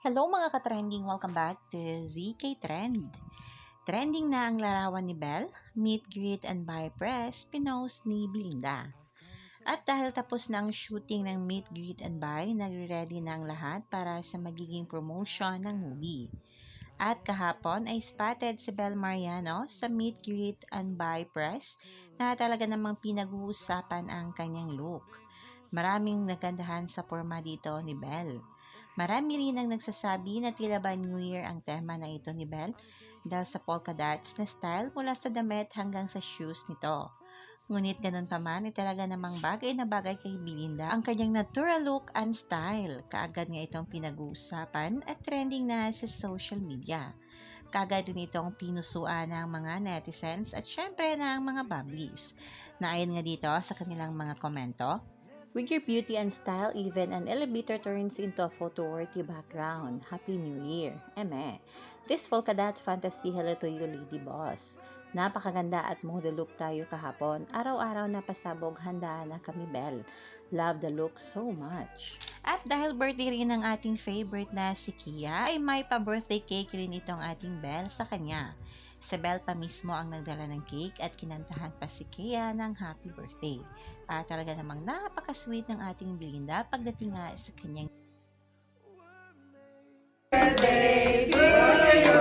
Hello mga ka-trending! Welcome back to ZK Trend. Trending na ang larawan ni Belle, meet, greet, and buy press, pinost ni Belinda. At dahil tapos na ang shooting ng meet, greet, and buy, nagre-ready na ang lahat para sa magiging promotion ng movie. At kahapon ay spotted si Belle Mariano sa meet, greet, and buy press na talaga namang pinag-uusapan ang kanyang look. Maraming nagandahan sa forma dito ni Belle. Marami rin ang nagsasabi na tila ba New Year ang tema na ito ni Belle dahil sa polka dots na style mula sa damit hanggang sa shoes nito. Ngunit ganun pa man ay talaga namang bagay na bagay kay Belinda ang kanyang natural look and style. Kaagad nga itong pinag-uusapan at trending na sa social media. Kaagad din itong pinusuan ng mga netizens at syempre ng mga babblies. Na ayon nga dito sa kanilang mga komento, "With your beauty and style, even an elevator turns into a photo-worthy background. Happy New Year! Eme! This polka dot fantasy, hello to you, Lady Boss. Napakaganda at model look tayo kahapon. Araw-araw na pasabog, handa na kami, Belle. Love the look so much." At dahil birthday rin ng ating favorite na si Kia, ay may pa-birthday cake rin itong ating Belle sa kanya. Si Belle pa mismo ang nagdala ng cake at kinantahan pa si Kia ng happy birthday. At talaga namang napaka-sweet ng ating Belinda pagdating nga sa kanyang Birthday to you.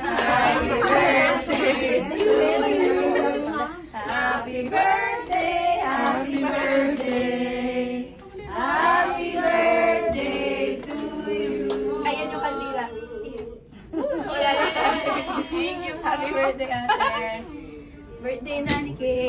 Happy birthday to you. Happy birthday, happy birthday. Happy birthday to you. Ayan yung kandila. Wala na siya. Thank you. Happy birthday, ate. Birthday na ni Kay.